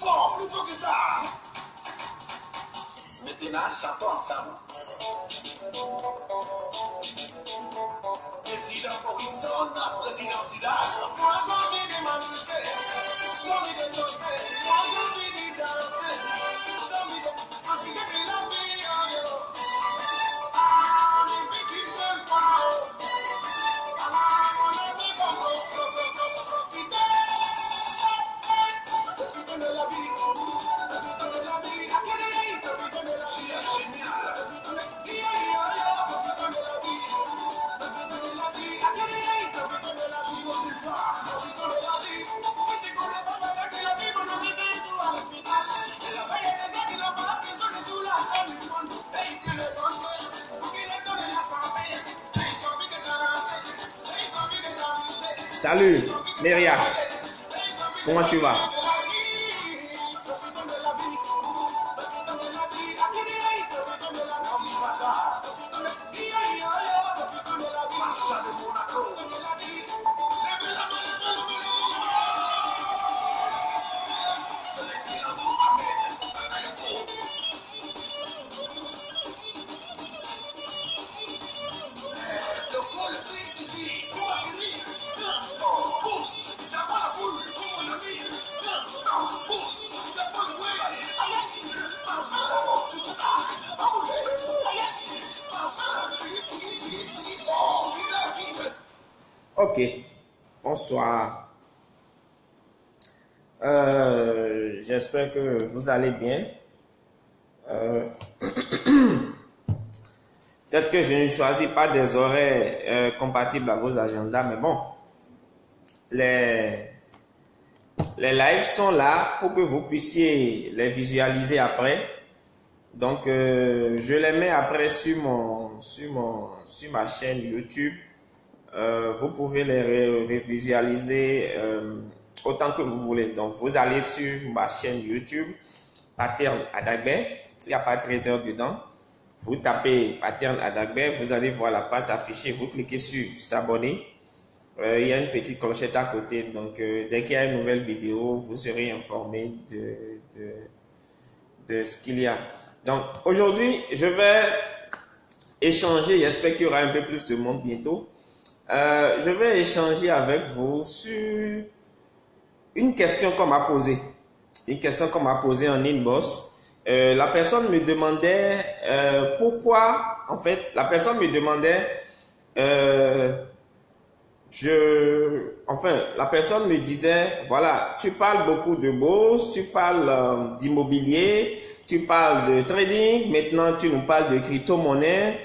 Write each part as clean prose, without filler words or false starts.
fort, plus fort que ça. Maintenant, chantons ensemble. Président Horizon, président Zidane. Moi, j'ai envie de m'amuser. J'ai envie de sauter. Moi, j'ai envie de danser. J'ai envie de m'amuser la vie. Ah, les petits jeunes parlent. Ah, on est des bons profiter. Profiter de la vie. Profiter de la vie. Profiter de la vie. Salut, Myriam. Comment tu vas? Ok, bonsoir. J'espère que vous allez bien. Peut-être que je ne choisis pas des horaires compatibles à vos agendas, mais bon, les lives sont là pour que vous puissiez les visualiser après. Donc, je les mets après sur ma chaîne YouTube. Vous pouvez les revisualiser autant que vous voulez. Donc, vous allez sur ma chaîne YouTube, Pattern Adagbe. Il n'y a pas de trader dedans. Vous tapez Pattern Adagbe, vous allez voir la page affichée. Vous cliquez sur s'abonner. Il y a une petite clochette à côté. Donc, dès qu'il y a une nouvelle vidéo, vous serez informé de ce qu'il y a. Donc, aujourd'hui, je vais échanger. J'espère qu'il y aura un peu plus de monde bientôt. Je vais échanger avec vous sur une question qu'on m'a posée. Une question qu'on m'a posée en inbox. La personne me demandait pourquoi, en fait, la personne me demandait, la personne me disait, voilà, tu parles beaucoup de bourse, tu parles d'immobilier, tu parles de trading, maintenant tu nous parles de crypto-monnaie.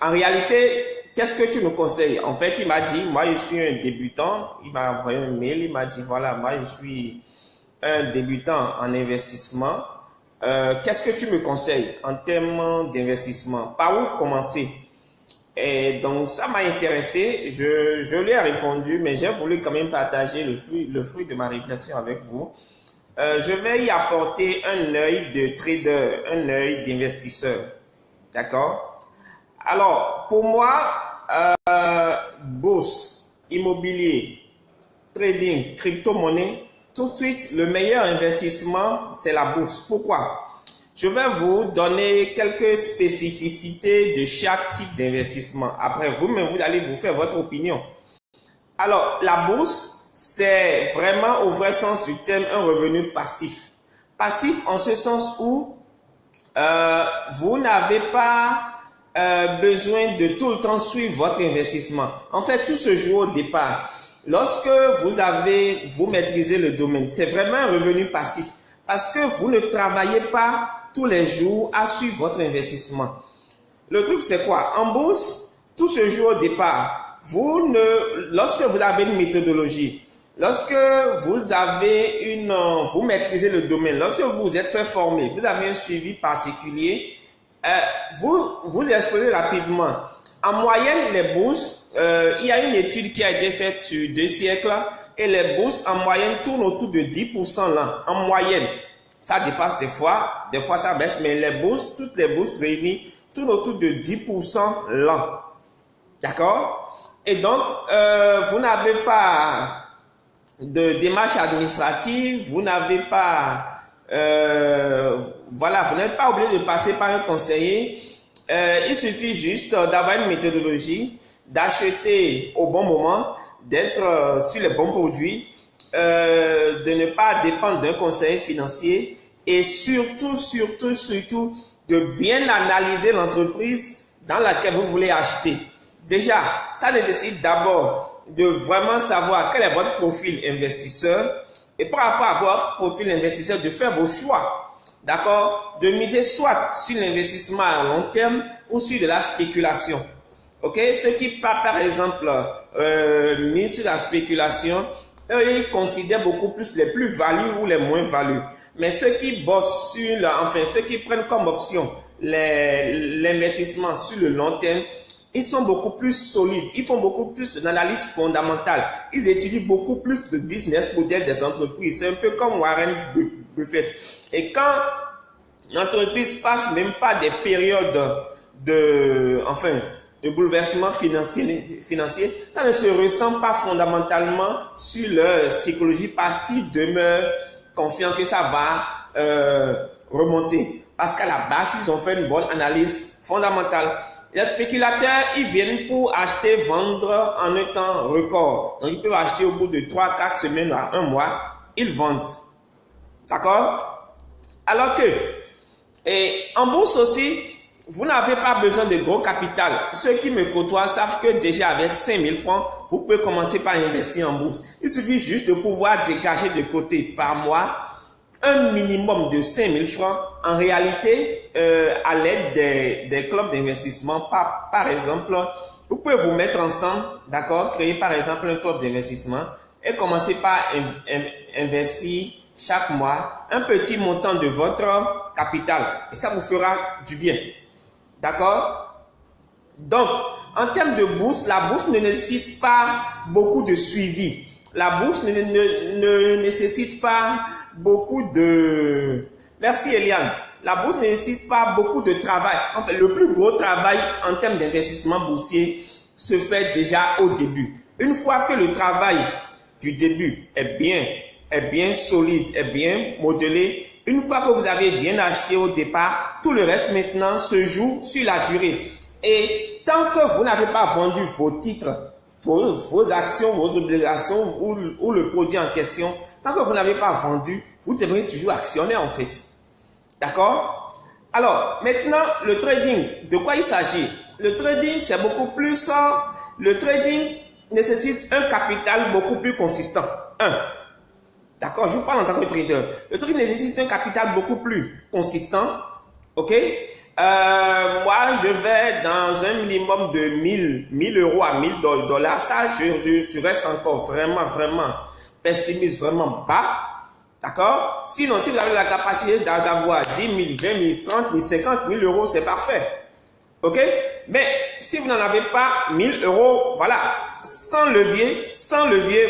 En réalité, qu'est-ce que tu me conseilles? En fait, il m'a dit, moi je suis un débutant, il m'a envoyé un mail, il m'a dit, voilà, moi je suis un débutant en investissement. Qu'est-ce que tu me conseilles en termes d'investissement? Par où commencer? Et donc, ça m'a intéressé. Je lui ai répondu, mais j'ai voulu quand même partager le fruit de ma réflexion avec vous. Je vais y apporter un œil de trader, un œil d'investisseur. D'accord? Alors, pour moi, bourse, immobilier, trading, crypto-monnaie, tout de suite, le meilleur investissement, c'est la bourse. Pourquoi? Je vais vous donner quelques spécificités de chaque type d'investissement. Après, vous-même, vous allez vous faire votre opinion. Alors, la bourse, c'est vraiment au vrai sens du terme un revenu passif. Passif en ce sens où vous n'avez pas besoin de tout le temps suivre votre investissement. En fait, tout se joue au départ. Lorsque vous maîtrisez le domaine, c'est vraiment un revenu passif parce que vous ne travaillez pas tous les jours à suivre votre investissement. Le truc, c'est quoi? En bourse, tout se joue au départ. Lorsque vous avez une méthodologie, lorsque vous maîtrisez le domaine, lorsque vous êtes fait former, vous avez un suivi particulier, vous explosez rapidement. En moyenne, les bourses, il y a une étude qui a été faite sur 2 siècles et les bourses en moyenne tournent autour de 10% l'an. En moyenne, ça dépasse des fois ça baisse, mais toutes les bourses réunies tournent autour de 10% l'an. D'accord? Et donc, vous n'avez pas de démarche administrative, vous n'avez pas Voilà, vous n'êtes pas obligé de passer par un conseiller. Il suffit juste d'avoir une méthodologie, d'acheter au bon moment, d'être sur les bons produits, de ne pas dépendre d'un conseiller financier et surtout, de bien analyser l'entreprise dans laquelle vous voulez acheter. Déjà, ça nécessite d'abord de vraiment savoir quel est votre profil investisseur et par rapport à votre profil investisseur, de faire vos choix. D'accord? De miser soit sur l'investissement à long terme ou sur de la spéculation. Ok? Ceux qui, par exemple, misent sur la spéculation, eux, ils considèrent beaucoup plus les plus-values ou les moins-values. Mais ceux qui bossent sur, ceux qui prennent comme option l'investissement sur le long terme, ils sont beaucoup plus solides. Ils font beaucoup plus d'analyse fondamentale. Ils étudient beaucoup plus de business model des entreprises. C'est un peu comme Warren Buffett. Et quand l'entreprise passe même pas des périodes de bouleversement financier, ça ne se ressent pas fondamentalement sur leur psychologie parce qu'ils demeurent confiants que ça va remonter. Parce qu'à la base, ils ont fait une bonne analyse fondamentale. Les spéculateurs, ils viennent pour acheter, vendre en un temps record. Donc, ils peuvent acheter au bout de 3, 4 semaines à 1 mois, ils vendent. D'accord? Alors que, et en bourse aussi, vous n'avez pas besoin de gros capital. Ceux qui me côtoient savent que déjà avec 5 000 francs, vous pouvez commencer par investir en bourse. Il suffit juste de pouvoir dégager de côté par mois un minimum de 5 000 francs. En réalité, à l'aide des clubs d'investissement, par exemple, vous pouvez vous mettre ensemble, d'accord, créer par exemple un club d'investissement et commencer par investir chaque mois un petit montant de votre capital. Et ça vous fera du bien. D'accord? Donc, en termes de bourse, la bourse ne nécessite pas beaucoup de suivi. La bourse ne nécessite pas beaucoup de... Merci Eliane. La bourse ne nécessite pas beaucoup de travail. En fait, le plus gros travail en termes d'investissement boursier se fait déjà au début. Une fois que le travail du début est bien solide, est bien modelé, une fois que vous avez bien acheté au départ, tout le reste maintenant se joue sur la durée. Et tant que vous n'avez pas vendu vos titres, vos actions, vos obligations ou le produit en question, tant que vous n'avez pas vendu, vous devrez toujours actionner en fait. D'accord? Alors, maintenant, le trading, de quoi il s'agit? Le trading, c'est beaucoup plus... le trading nécessite un capital beaucoup plus consistant. D'accord? Je vous parle en tant que trader. Le trading nécessite un capital beaucoup plus consistant. Ok? Moi, je vais dans un minimum de 1000 euros à 1000 dollars. Ça, je reste encore vraiment pessimiste, vraiment bas. D'accord? Sinon, si vous avez la capacité d'avoir 10 000, 20 000, 30 000, 50 000 euros, c'est parfait. Ok? Mais si vous n'en avez pas 1000 euros, voilà, sans levier,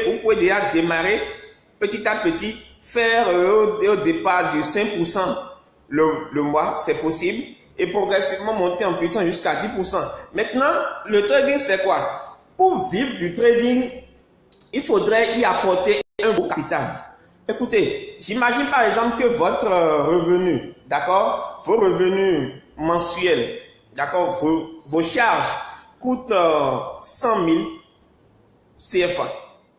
vous pouvez déjà démarrer petit à petit, faire au départ de 5% le mois, c'est possible, et progressivement monter en puissance jusqu'à 10%. Maintenant, le trading, c'est quoi? Pour vivre du trading, il faudrait y apporter un gros capital. Écoutez, j'imagine par exemple que votre revenu, d'accord, vos revenus mensuels, d'accord, vos charges coûtent 100 000 CFA,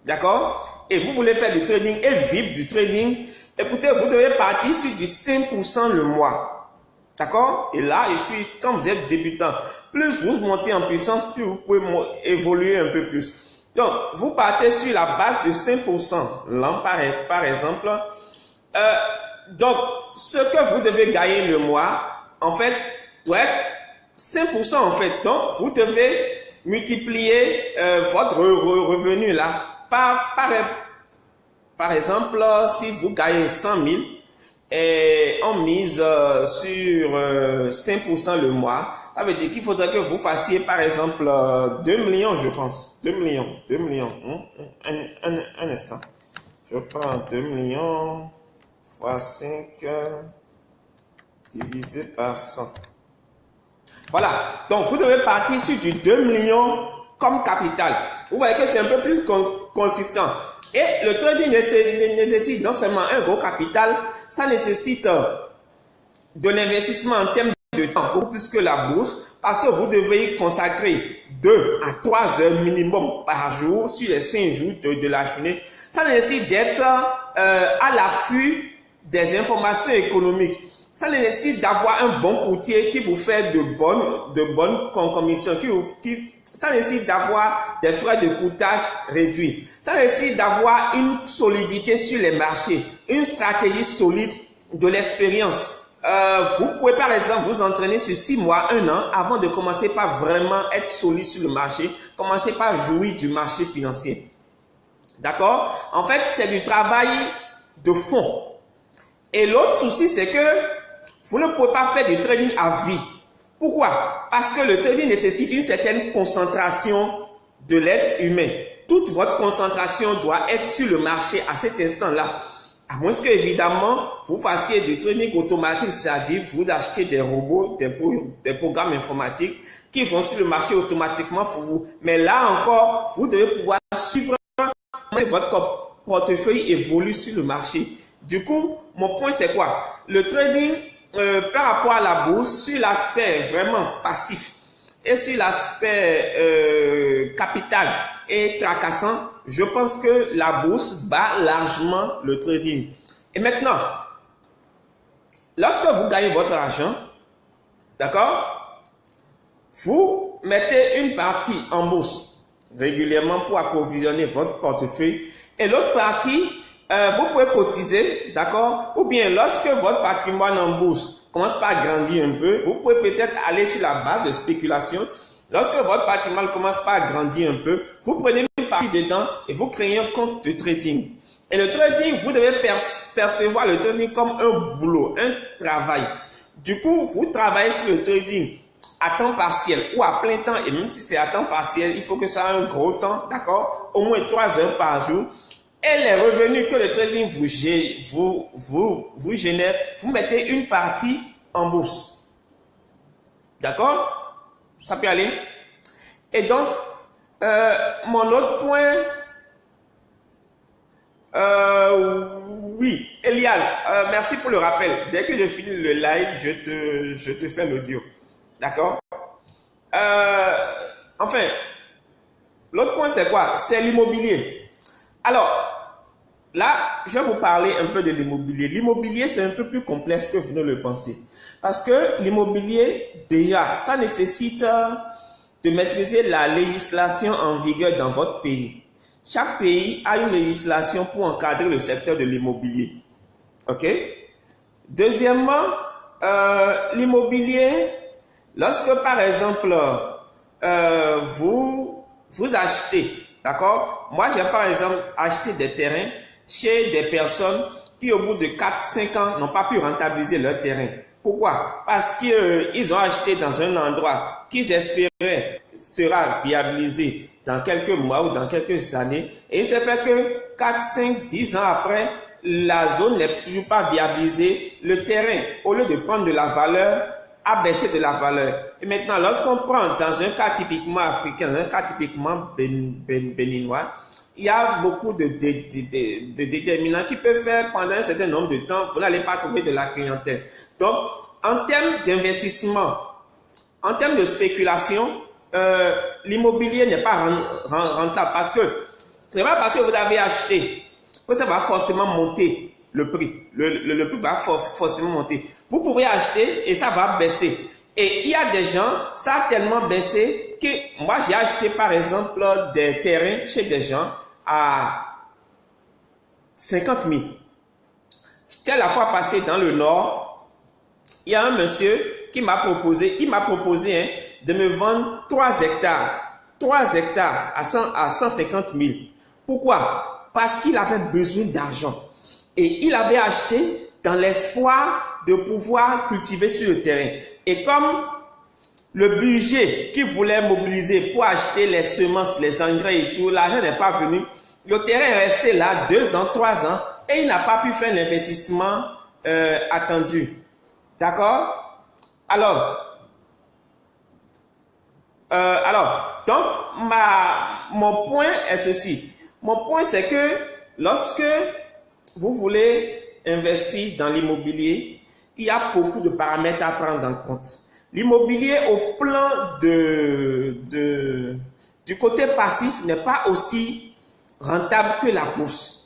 d'accord, et vous voulez faire du trading et vivre du trading, écoutez, vous devez partir sur du 5% le mois, d'accord, et là, quand vous êtes débutant, plus vous montez en puissance, plus vous pouvez évoluer un peu plus. Donc, vous partez sur la base de 5% l'an, par exemple. Donc, ce que vous devez gagner le mois, en fait, doit être 5% en fait. Donc, vous devez multiplier votre revenu là par exemple, si vous gagnez 100 000 et on mise sur 5% le mois, ça veut dire qu'il faudrait que vous fassiez par exemple 2 millions, je pense. 2 millions. Un instant. Je prends 2 millions fois 5 divisé par 100. Voilà. Donc, vous devez partir sur du 2 millions comme capital. Vous voyez que c'est un peu plus consistant. Et le trading nécessite non seulement un gros capital, ça nécessite de l'investissement en termes de temps, beaucoup plus que la bourse, parce que vous devez y consacrer 2 à 3 heures minimum par jour sur les 5 jours de la journée. Ça nécessite d'être à l'affût des informations économiques. Ça nécessite d'avoir un bon courtier qui vous fait de bonnes commissions, ça nécessite d'avoir des frais de courtage réduits. Ça nécessite d'avoir une solidité sur les marchés, une stratégie solide, de l'expérience. Vous pouvez par exemple vous entraîner sur 6 mois, 1 an avant de commencer par vraiment être solide sur le marché. Commencez par jouir du marché financier. D'accord? En fait, c'est du travail de fond. Et l'autre souci, c'est que vous ne pouvez pas faire du trading à vie. Pourquoi? Parce que le trading nécessite une certaine concentration de l'être humain. Toute votre concentration doit être sur le marché à cet instant-là. À moins que, évidemment, vous fassiez du trading automatique, c'est-à-dire vous achetez des robots, des programmes informatiques qui vont sur le marché automatiquement pour vous. Mais là encore, vous devez pouvoir suivre votre portefeuille évolue sur le marché. Du coup, mon point c'est quoi? Le trading par rapport à la bourse, sur l'aspect vraiment passif et sur l'aspect capital et tracassant, je pense que la bourse bat largement le trading. Et maintenant, lorsque vous gagnez votre argent, d'accord, vous mettez une partie en bourse régulièrement pour approvisionner votre portefeuille et l'autre partie, vous pouvez cotiser, d'accord, ou bien lorsque votre patrimoine en bourse commence par grandir un peu, vous pouvez peut-être aller sur la base de spéculation. Lorsque votre patrimoine commence par grandir un peu, vous prenez une partie dedans et vous créez un compte de trading. Et le trading, vous devez percevoir le trading comme un boulot, un travail. Du coup, vous travaillez sur le trading à temps partiel ou à plein temps, et même si c'est à temps partiel, il faut que ça ait un gros temps, d'accord, au moins 3 heures par jour. Et les revenus que le trading vous génère, vous mettez une partie en bourse. D'accord? Ça peut aller. Et donc, mon autre point, oui, Elial, merci pour le rappel. Dès que je finis le live, je te fais l'audio. D'accord? Enfin, l'autre point, c'est quoi? C'est l'immobilier. Alors, là, je vais vous parler un peu de l'immobilier. L'immobilier, c'est un peu plus complexe que vous ne le pensez. Parce que l'immobilier, déjà, ça nécessite de maîtriser la législation en vigueur dans votre pays. Chaque pays a une législation pour encadrer le secteur de l'immobilier. OK? Deuxièmement, l'immobilier, lorsque par exemple, vous achetez, d'accord? Moi, j'ai par exemple acheté des terrains chez des personnes qui, au bout de 4-5 ans, n'ont pas pu rentabiliser leur terrain. Pourquoi? Parce qu'ils ont acheté dans un endroit qu'ils espéraient sera viabilisé dans quelques mois ou dans quelques années. Et il s'est fait que 4, 5, 10 ans après, la zone n'est toujours pas viabilisée. Le terrain, au lieu de prendre de la valeur, a baissé de la valeur. Et maintenant, lorsqu'on prend dans un cas typiquement africain, un cas typiquement béninois, il y a beaucoup de déterminants qui peuvent faire pendant un certain nombre de temps, vous n'allez pas trouver de la clientèle. Donc, en termes d'investissement, en termes de spéculation, l'immobilier n'est pas rentable parce que c'est pas parce que vous avez acheté que ça va forcément monter le prix. Le prix va forcément monter. Vous pouvez acheter et ça va baisser. Et il y a des gens, ça a tellement baissé que moi j'ai acheté par exemple des terrains chez des gens à 50 000. J'étais la fois passé dans le nord, il y a un monsieur qui m'a proposé, de me vendre 3 hectares. 3 hectares à 150 000. Pourquoi? Parce qu'il avait besoin d'argent. Et il avait acheté dans l'espoir de pouvoir cultiver sur le terrain. Et comme le budget qu'il voulait mobiliser pour acheter les semences, les engrais et tout, l'argent n'est pas venu, le terrain est resté là 2 ans, 3 ans et il n'a pas pu faire l'investissement attendu. D'accord? Alors, donc, mon point est ceci. Mon point, c'est que lorsque vous voulez investir dans l'immobilier, il y a beaucoup de paramètres à prendre en compte. L'immobilier au plan du côté passif n'est pas aussi rentable que la bourse.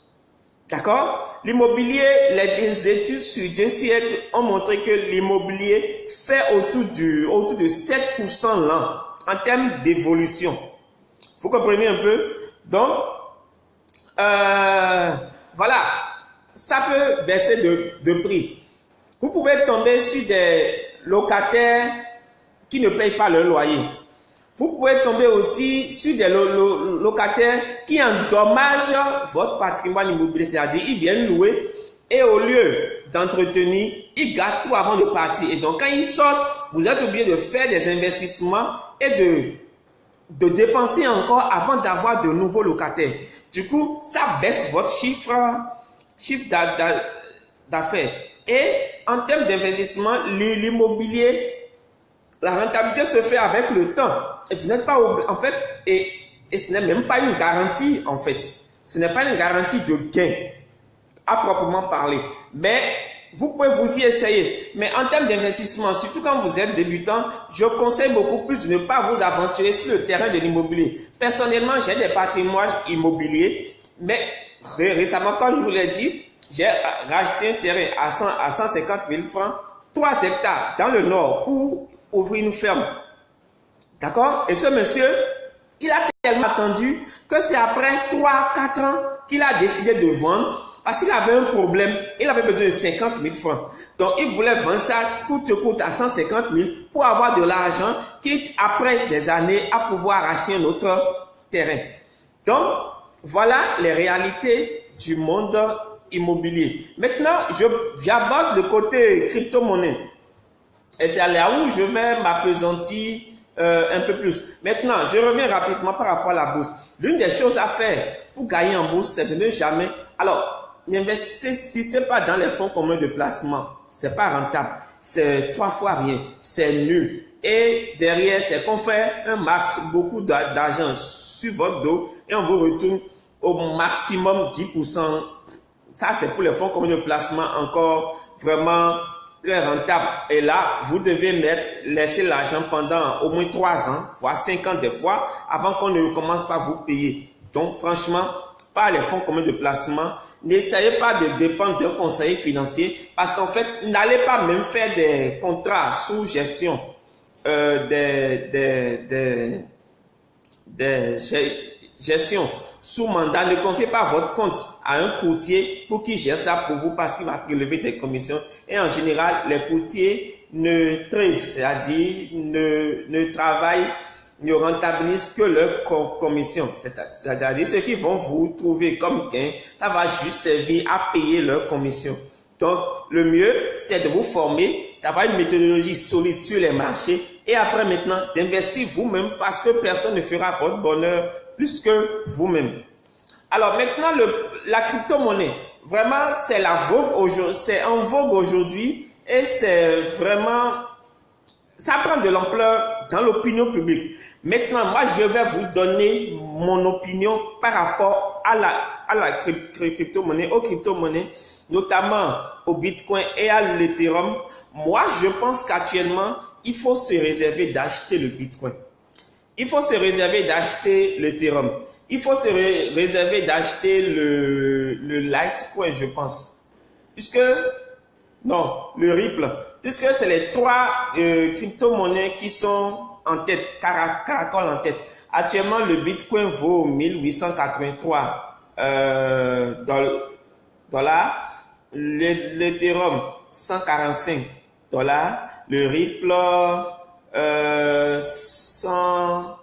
D'accord? L'immobilier, les études sur 2 siècles ont montré que l'immobilier fait autour de 7% l'an en termes d'évolution. Vous comprenez un peu? Donc, voilà, ça peut baisser de prix. Vous pouvez tomber sur des locataires qui ne payent pas leur loyer. Vous pouvez tomber aussi sur des locataires qui endommagent votre patrimoine immobilier, c'est-à-dire ils viennent louer et au lieu d'entretenir, ils gardent tout avant de partir. Et donc quand ils sortent, vous êtes obligé de faire des investissements et de dépenser encore avant d'avoir de nouveaux locataires. Du coup, ça baisse votre chiffre d'affaires. Et en termes d'investissement, l'immobilier, la rentabilité se fait avec le temps. Et vous n'êtes pas en fait, et ce n'est même pas une garantie en fait. Ce n'est pas une garantie de gain à proprement parler. Mais vous pouvez vous y essayer. Mais en termes d'investissement, surtout quand vous êtes débutant, je conseille beaucoup plus de ne pas vous aventurer sur le terrain de l'immobilier. Personnellement, j'ai des patrimoines immobiliers, mais récemment, comme je vous l'ai dit, j'ai racheté un terrain à 150 000 francs, 3 hectares dans le nord pour ouvrir une ferme. D'accord? Et ce monsieur, il a tellement attendu que c'est après 3-4 ans qu'il a décidé de vendre parce qu'il avait un problème. Il avait besoin de 50 000 francs. Donc, il voulait vendre ça coûte que coûte à 150 000 pour avoir de l'argent, quitte après des années à pouvoir acheter un autre terrain. Donc, voilà les réalités du monde immobilier. Maintenant, j'aborde le côté crypto-monnaie. Et c'est là où je vais m'appesantir un peu plus. Maintenant, je reviens rapidement par rapport à la bourse. L'une des choses à faire pour gagner en bourse, c'est de ne jamais... Alors, n'investissez pas dans les fonds communs de placement. C'est pas rentable. C'est 3 fois rien. C'est nul. Et derrière, c'est qu'on fait un max, beaucoup d'argent sur votre dos et on vous retourne au maximum 10%. Ça, c'est pour les fonds communs de placement encore vraiment très rentable. Et là, vous devez laisser l'argent pendant au moins 3 ans, voire 5 ans des fois, avant qu'on ne commence par vous payer. Donc, franchement, pas les fonds communs de placement. N'essayez pas de dépendre d'un conseiller financier parce qu'en fait, n'allez pas même faire des contrats sous gestion, gestion sous mandat. Ne confiez pas votre compte à un courtier pour qu'il gère ça pour vous parce qu'il va prélever des commissions. Et en général, les courtiers ne trade, c'est-à-dire ne travaillent, ne rentabilisent que leurs commissions. C'est-à-dire ce qu'ils vont vous trouver comme gain, ça va juste servir à payer leurs commissions. Donc, le mieux, c'est de vous former, d'avoir une méthodologie solide sur les marchés et après maintenant d'investir vous-même parce que personne ne fera votre bonheur plus que vous-même. Alors maintenant, la crypto-monnaie, vraiment, c'est en vogue aujourd'hui et c'est vraiment, ça prend de l'ampleur dans l'opinion publique. Maintenant, moi, je vais vous donner mon opinion par rapport à la crypto-monnaie, aux crypto-monnaies, notamment au Bitcoin et à l'Ethereum. Moi, je pense qu'actuellement, il faut se réserver d'acheter le Bitcoin. Il faut se réserver d'acheter l'Ethereum. Il faut se réserver d'acheter le Litecoin, je pense. Le Ripple. Puisque c'est les 3 crypto-monnaies qui sont en tête, caracole en tête. Actuellement, le Bitcoin vaut 1883 dollars. L'Ethereum, 145 dollars. Le Ripple, 100...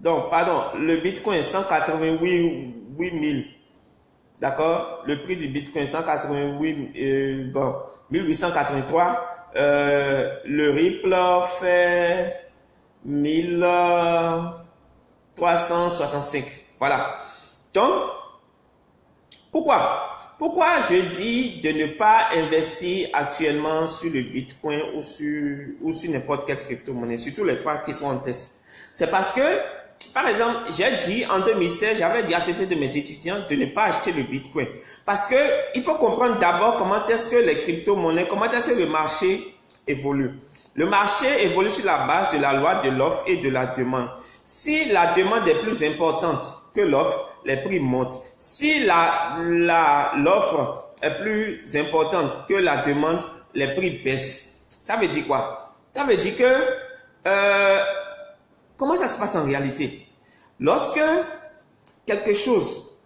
Donc, pardon, le Bitcoin, 188 000. D'accord? Le prix du Bitcoin, 1883. Le Ripple fait 1365. Voilà. Donc, pourquoi je dis de ne pas investir actuellement sur le Bitcoin ou sur n'importe quelle crypto-monnaie, surtout les 3 qui sont en tête? C'est parce que par exemple, j'ai dit en 2016, j'avais dit à certains de mes étudiants de ne pas acheter le Bitcoin. Parce que il faut comprendre d'abord comment est-ce que les crypto-monnaies, comment est-ce que le marché évolue. Le marché évolue sur la base de la loi de l'offre et de la demande. Si la demande est plus importante que l'offre, les prix montent. Si l'offre est plus importante que la demande, les prix baissent. Ça veut dire quoi? Ça veut dire que comment ça se passe en réalité? Lorsque quelque chose,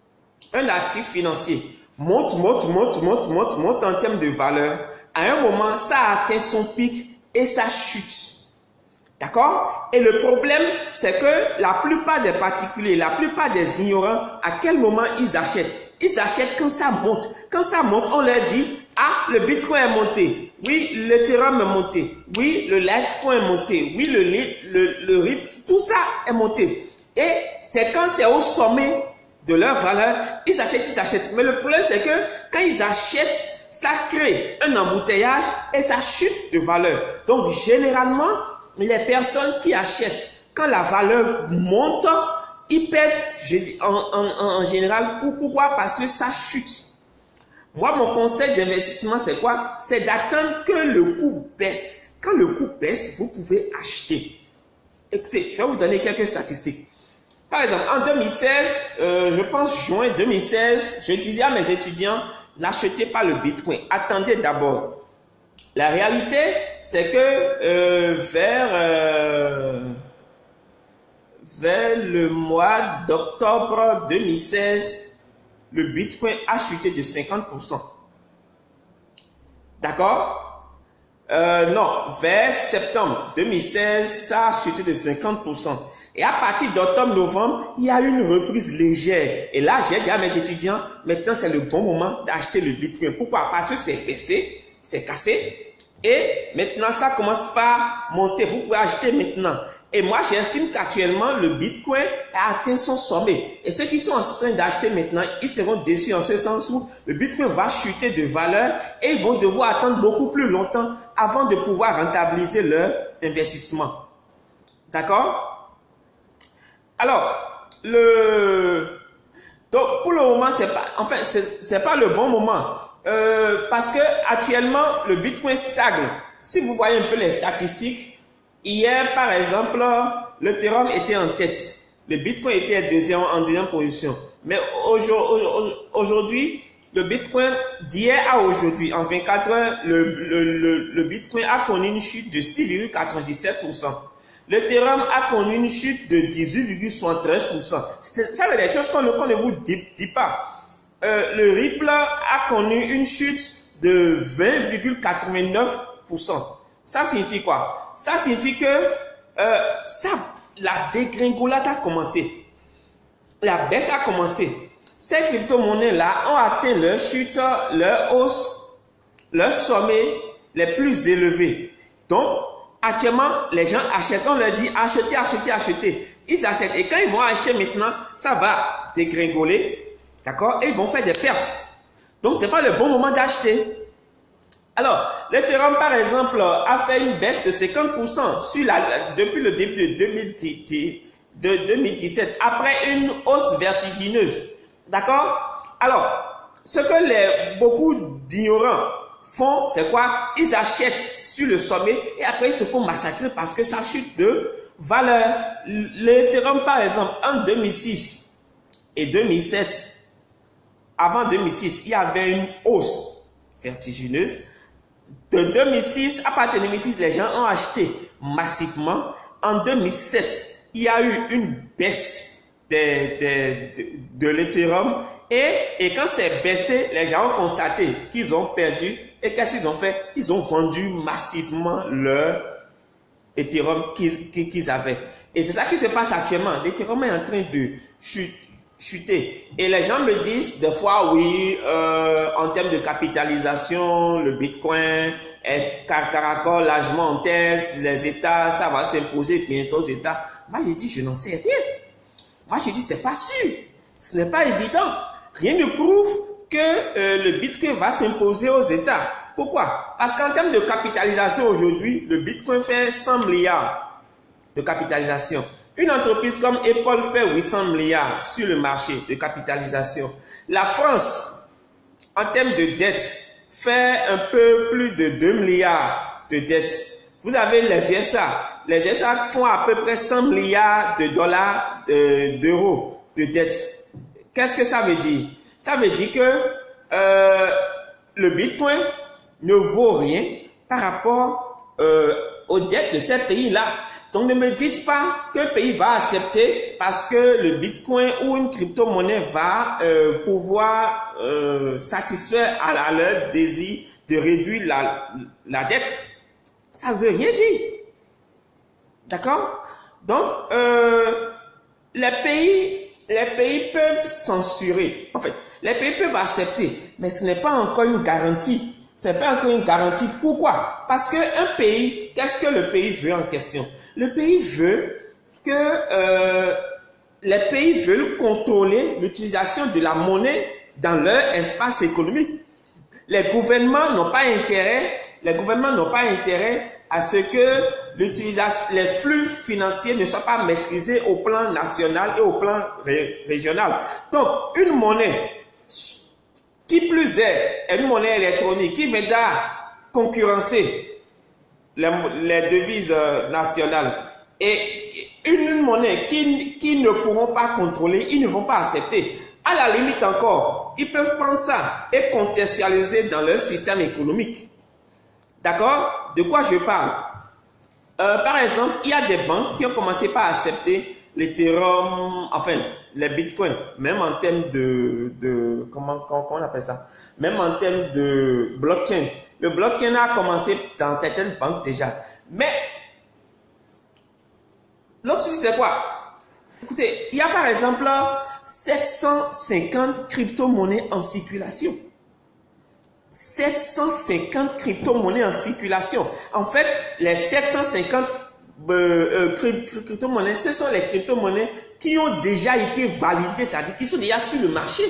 un actif financier, monte en termes de valeur, à un moment, ça atteint son pic et ça chute. D'accord? Et le problème, c'est que la plupart des particuliers, la plupart des ignorants, à quel moment ils achètent? Ils achètent quand ça monte. Quand ça monte, on leur dit, ah, le Bitcoin est monté. Oui, l'Ethereum est monté. Oui, le Litecoin est monté. Oui, le Ripple, tout ça est monté. Et c'est quand c'est au sommet de leur valeur, ils achètent. Mais le problème, c'est que quand ils achètent, ça crée un embouteillage et ça chute de valeur. Donc, généralement, les personnes qui achètent, quand la valeur monte, ils perdent en général. Pourquoi? Parce que ça chute. Moi, mon conseil d'investissement, c'est quoi? C'est d'attendre que le coût baisse. Quand le coût baisse, vous pouvez acheter. Écoutez, je vais vous donner quelques statistiques. Par exemple, en 2016, je pense juin 2016, je disais à mes étudiants, n'achetez pas le Bitcoin. Attendez d'abord. La réalité, c'est que vers le mois d'octobre 2016, le Bitcoin a chuté de 50%. D'accord? Non, vers septembre 2016, ça a chuté de 50%. Et à partir d'octobre-novembre, il y a eu une reprise légère. Et là, j'ai dit à mes étudiants, maintenant c'est le bon moment d'acheter le Bitcoin. Pourquoi? Parce que c'est baissé, c'est cassé. Et maintenant, ça commence par monter. Vous pouvez acheter maintenant. Et moi, j'estime qu'actuellement, le Bitcoin a atteint son sommet. Et ceux qui sont en train d'acheter maintenant, ils seront déçus en ce sens où le Bitcoin va chuter de valeur et ils vont devoir attendre beaucoup plus longtemps avant de pouvoir rentabiliser leur investissement. D'accord? Alors, donc, pour le moment, c'est pas le bon moment. Parce que actuellement, le Bitcoin stagne. Si vous voyez un peu les statistiques, hier, par exemple, l'Ethereum était en tête. Le Bitcoin était en deuxième position. Mais aujourd'hui, le Bitcoin, d'hier à aujourd'hui, en 24 heures, le Bitcoin a connu une chute de 6,97%. L'Ethereum a connu une chute de 18,73%. Ça veut dire des choses qu'on ne vous dit pas. Le Ripple a connu une chute de 20,89%. Ça signifie quoi? Ça signifie que la dégringolade a commencé. La baisse a commencé. Ces crypto-monnaies-là ont atteint leur chute, leur hausse, leur sommet les plus élevés. Donc, actuellement, les gens achètent. On leur dit achetez. Ils achètent. Et quand ils vont acheter maintenant, ça va dégringoler. D'accord? Et ils vont faire des pertes. Donc, ce n'est pas le bon moment d'acheter. Alors, l'Ethereum, par exemple, a fait une baisse de 50% depuis le début de 2017, après une hausse vertigineuse. D'accord? Alors, ce que beaucoup d'ignorants font, c'est quoi? Ils achètent sur le sommet et après ils se font massacrer parce que ça chute de valeur. L'Ethereum, par exemple, en 2006 et 2007, avant 2006, il y avait une hausse vertigineuse. De 2006, à partir de 2006, les gens ont acheté massivement. En 2007, il y a eu une baisse de l'Ethereum. Et quand c'est baissé, les gens ont constaté qu'ils ont perdu. Et qu'est-ce qu'ils ont fait? Ils ont vendu massivement leur Ethereum qu'ils avaient. Et c'est ça qui se passe actuellement. L'Ethereum est en train de chuter. Et les gens me disent des fois, oui, en termes de capitalisation, le Bitcoin est caracole, largement en tête, les États, ça va s'imposer bientôt aux États. Moi, je dis, je n'en sais rien. Moi, je dis, c'est pas sûr. Ce n'est pas évident. Rien ne prouve que le Bitcoin va s'imposer aux États. Pourquoi? Parce qu'en termes de capitalisation aujourd'hui, le Bitcoin fait 100 milliards de capitalisation. Une entreprise comme Apple fait 800 milliards sur le marché de capitalisation. La France, en termes de dette, fait un peu plus de 2 milliards de dettes. Vous avez les USA. Les USA font à peu près 100 milliards de dollars, d'euros de dettes. Qu'est-ce que ça veut dire? Ça veut dire que le Bitcoin ne vaut rien par rapport aux dettes de ces pays-là. Donc, ne me dites pas qu'un pays va accepter parce que le Bitcoin ou une crypto-monnaie va pouvoir satisfaire à leur désir de réduire la dette. Ça ne veut rien dire. D'accord? Donc, les pays peuvent censurer. En fait, les pays peuvent accepter, mais ce n'est pas encore une garantie. C'est pas encore une garantie. Pourquoi? Parce qu'un pays, qu'est-ce que le pays veut en question? Le pays veut que les pays veulent contrôler l'utilisation de la monnaie dans leur espace économique. Les gouvernements n'ont pas intérêt à ce que les flux financiers ne soient pas maîtrisés au plan national et au plan régional. Donc, une monnaie qui plus est une monnaie électronique qui viendra concurrencer les devises nationales et une monnaie qui ne pourront pas contrôler, ils ne vont pas accepter. À la limite encore, ils peuvent prendre ça et contextualiser dans leur système économique. D'accord? De quoi je parle? Par exemple, il y a des banques qui ont commencé par accepter l'Ethereum, enfin, les bitcoins, même en termes comment on appelle ça? Même en termes de blockchain. Le blockchain a commencé dans certaines banques déjà. Mais, l'autre souci, c'est quoi? Écoutez, il y a par exemple 750 crypto-monnaies en circulation. 750 crypto-monnaies en circulation. En fait, les 750 crypto-monnaies, ce sont les crypto-monnaies qui ont déjà été validées, c'est-à-dire qui sont déjà sur le marché.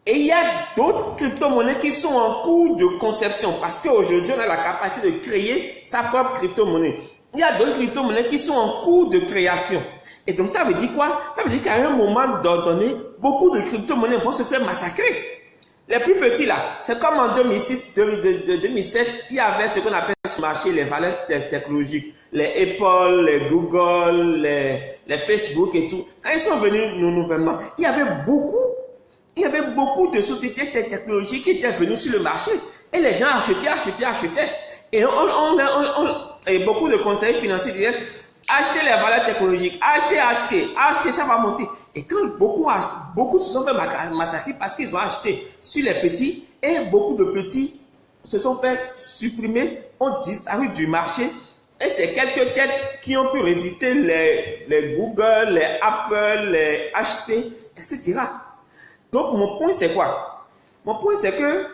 Et il y a d'autres crypto-monnaies qui sont en cours de conception parce qu'aujourd'hui, on a la capacité de créer sa propre crypto-monnaie. Il y a d'autres crypto-monnaies qui sont en cours de création. Et donc, ça veut dire quoi? Ça veut dire qu'à un moment donné, beaucoup de crypto-monnaies vont se faire massacrer. Les plus petits là, c'est comme en 2006, 2007, il y avait ce qu'on appelle sur le marché les valeurs technologiques, les Apple, les Google, les Facebook et tout. Quand ils sont venus nouvellement, il y avait beaucoup de sociétés technologiques qui étaient venues sur le marché et les gens achetaient. Et et beaucoup de conseillers financiers disaient achetez les valeurs technologiques, achetez, ça va monter. Et quand beaucoup se sont fait massacrer parce qu'ils ont acheté sur les petits et beaucoup de petits se sont fait supprimer, ont disparu du marché. Et c'est quelques têtes qui ont pu résister, les Google, les Apple, les HP, etc. Donc mon point c'est quoi? Mon point c'est que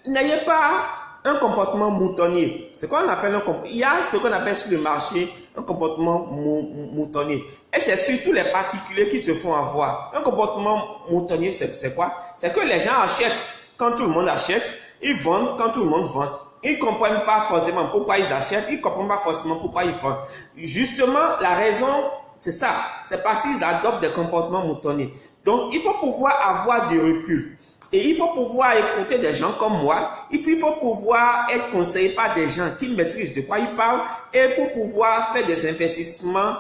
n'ayez pas un comportement moutonnier. C'est quoi on appelle il y a ce qu'on appelle sur le marché un comportement moutonnier. Et c'est surtout les particuliers qui se font avoir. Un comportement moutonnier, c'est quoi? C'est que les gens achètent quand tout le monde achète, ils vendent quand tout le monde vend. Ils ne comprennent pas forcément pourquoi ils achètent, ils ne comprennent pas forcément pourquoi ils vendent. Justement, la raison, c'est ça. C'est parce qu'ils adoptent des comportements moutonniers. Donc, il faut pouvoir avoir du recul. Et il faut pouvoir écouter des gens comme moi. Il faut pouvoir être conseillé par des gens qui maîtrisent de quoi ils parlent et pour pouvoir faire des investissements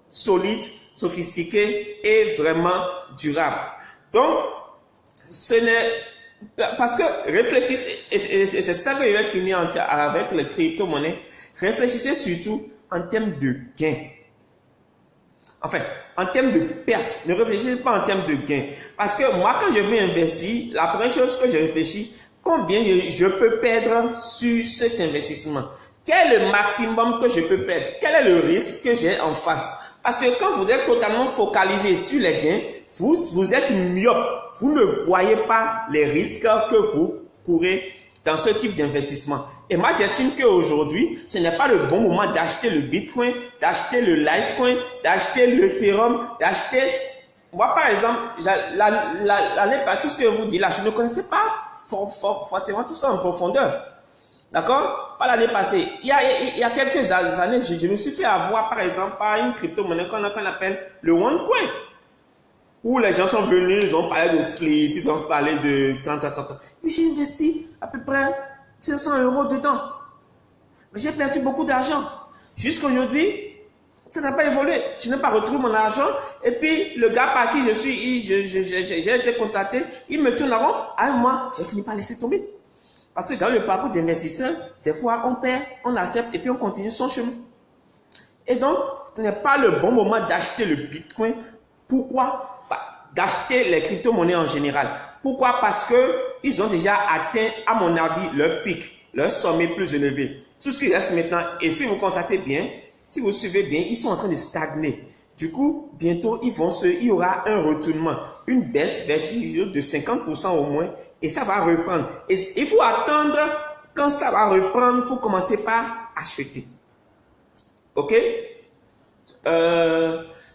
solides, sophistiqués et vraiment durables. Donc, ce n'est parce que réfléchissez, et c'est ça que je vais finir avec les crypto-monnaies. Réfléchissez surtout en termes de gains. Enfin, en termes de pertes, ne réfléchissez pas en termes de gains. Parce que moi, quand je veux investir, la première chose que je réfléchis, combien je peux perdre sur cet investissement? Quel est le maximum que je peux perdre? Quel est le risque que j'ai en face? Parce que quand vous êtes totalement focalisé sur les gains, vous êtes myope. Vous ne voyez pas les risques que vous courez dans ce type d'investissement. Et moi, j'estime qu'aujourd'hui, ce n'est pas le bon moment d'acheter le Bitcoin, d'acheter le Litecoin, d'acheter l'Ethereum, d'acheter... Moi, par exemple, tout ce que je vous dis là, je ne connaissais pas forcément tout ça en profondeur. D'accord? Pas l'année passée. Il y a quelques années, je me suis fait avoir, par exemple, par une crypto-monnaie qu'on appelle le OneCoin. Où les gens sont venus, ils ont parlé de split, ils ont parlé de tant. Puis j'ai investi à peu près 500 euros dedans. Mais j'ai perdu beaucoup d'argent. Jusqu'à aujourd'hui, ça n'a pas évolué. Je n'ai pas retrouvé mon argent. Et puis, le gars par qui je suis, j'ai été contacté, il me tourne avant. À un mois, j'ai fini par laisser tomber. Parce que dans le parcours d'investisseur, des fois, on perd, on accepte et puis on continue son chemin. Et donc, ce n'est pas le bon moment d'acheter le Bitcoin. Pourquoi? D'acheter les crypto-monnaies en général. Pourquoi? Parce qu'ils ont déjà atteint, à mon avis, leur pic, leur sommet plus élevé. Tout ce qui reste maintenant, et si vous constatez bien, si vous suivez bien, ils sont en train de stagner. Du coup, bientôt, il y aura un retournement, une baisse vertigineuse de 50% au moins, et ça va reprendre. Et il faut attendre quand ça va reprendre pour commencer par acheter. OK?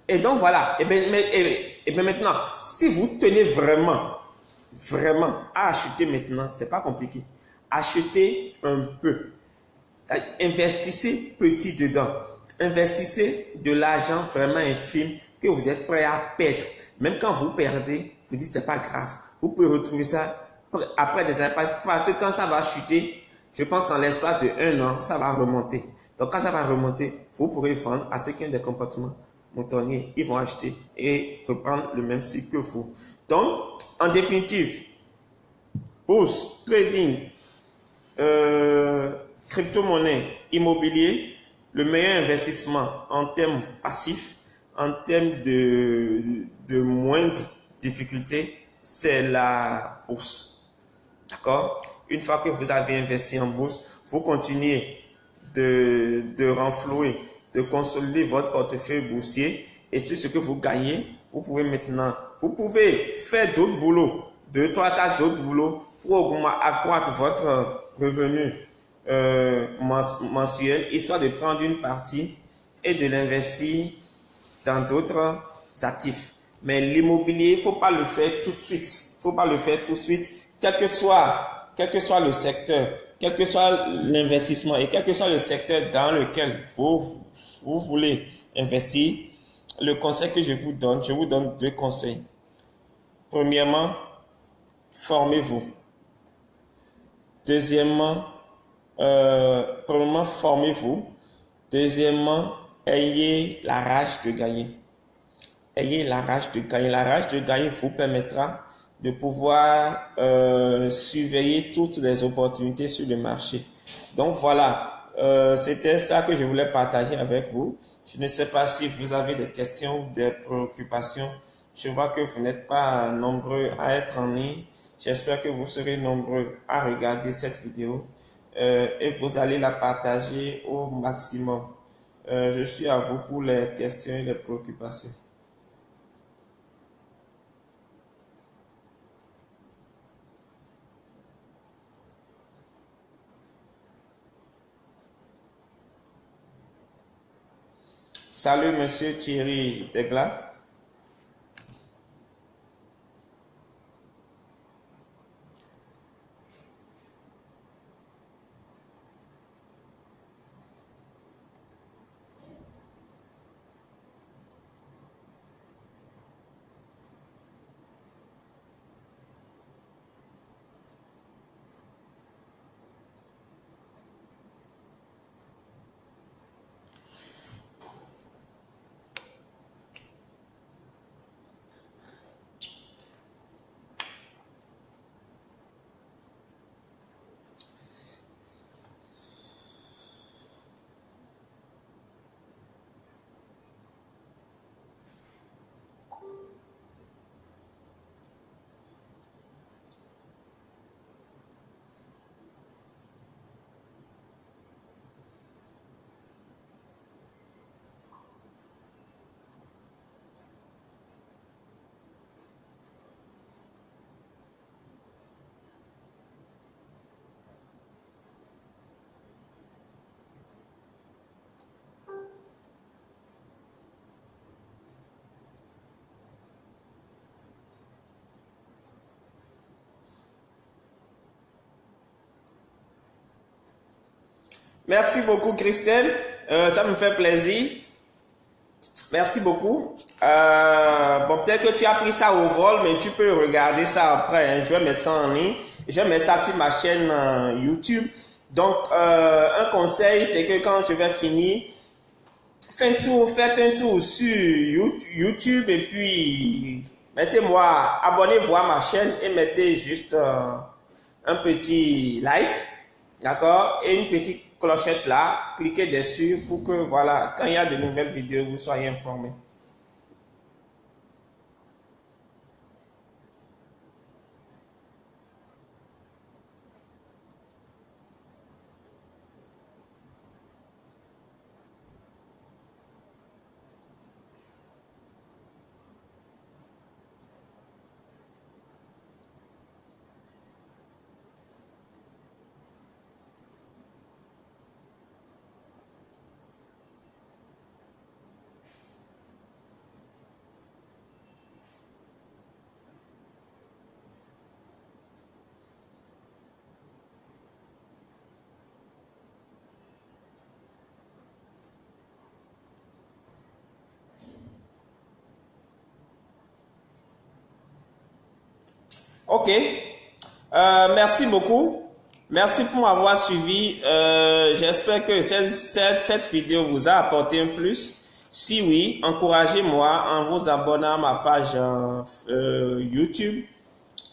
Et donc voilà. Et bien maintenant, si vous tenez vraiment à acheter maintenant, c'est pas compliqué. Achetez un peu. Investissez petit dedans. Investissez de l'argent vraiment infime que vous êtes prêt à perdre. Même quand vous perdez, vous dites c'est pas grave. Vous pouvez retrouver ça après des années. Parce que quand ça va chuter, je pense qu'en l'espace de 1 an, ça va remonter. Donc quand ça va remonter, vous pourrez vendre à ceux qui ont des comportements moutonniers. Ils vont acheter et reprendre le même cycle que vous. Donc, en définitive, bourse, trading, crypto-monnaie, immobilier, le meilleur investissement en termes passifs, en termes de moindre difficulté, c'est la bourse. D'accord? Une fois que vous avez investi en bourse, vous continuez de renflouer, de consolider votre portefeuille boursier et sur ce que vous gagnez, vous pouvez faire d'autres boulots, 2, 3, 4 autres boulots pour accroître votre revenu mensuel, histoire de prendre une partie et de l'investir dans d'autres actifs. Mais l'immobilier, il ne faut pas le faire tout de suite. Il faut pas le faire tout de suite, quel que soit le secteur, quel que soit l'investissement et quel que soit le secteur dans lequel vous voulez investir. Le conseil que je vous donne 2 conseils. Premièrement, formez-vous. Deuxièmement, formez-vous. Deuxièmement, ayez la rage de gagner. Ayez la rage de gagner. La rage de gagner vous permettra de pouvoir surveiller toutes les opportunités sur le marché. Donc voilà, c'était ça que je voulais partager avec vous. Je ne sais pas si vous avez des questions ou des préoccupations. Je vois que vous n'êtes pas nombreux à être en ligne. J'espère que vous serez nombreux à regarder cette vidéo et vous allez la partager au maximum. Je suis à vous pour les questions et les préoccupations. Salut, monsieur Thierry Degla. Merci beaucoup, Christelle. Ça me fait plaisir. Merci beaucoup. Bon, peut-être que tu as pris ça au vol, mais tu peux regarder ça après, hein. Je vais mettre ça en ligne. Je vais mettre ça sur ma chaîne YouTube. Donc, un conseil, c'est que quand je vais finir, faites un tour sur YouTube et puis mettez-moi, abonnez-vous à ma chaîne et mettez juste un petit like, d'accord, et une petite clochette là, cliquez dessus pour que voilà, quand il y a de nouvelles vidéos, vous soyez informés. Ok, merci beaucoup. Merci pour m'avoir suivi. J'espère que cette vidéo vous a apporté un plus. Si oui, encouragez-moi en vous abonnant à ma page YouTube,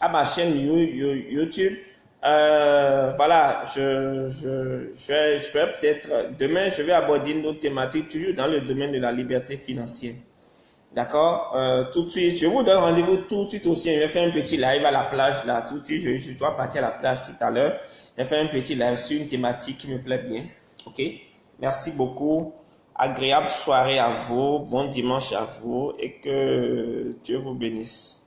à ma chaîne YouTube. Voilà, je vais peut-être, demain, je vais aborder une autre thématique, toujours dans le domaine de la liberté financière. D'accord, tout de suite, je vous donne rendez-vous tout de suite aussi. Je vais faire un petit live à la plage là. Tout de suite, je dois partir à la plage tout à l'heure. Je vais faire un petit live sur une thématique qui me plaît bien. Ok, merci beaucoup. Agréable soirée à vous. Bon dimanche à vous et que Dieu vous bénisse.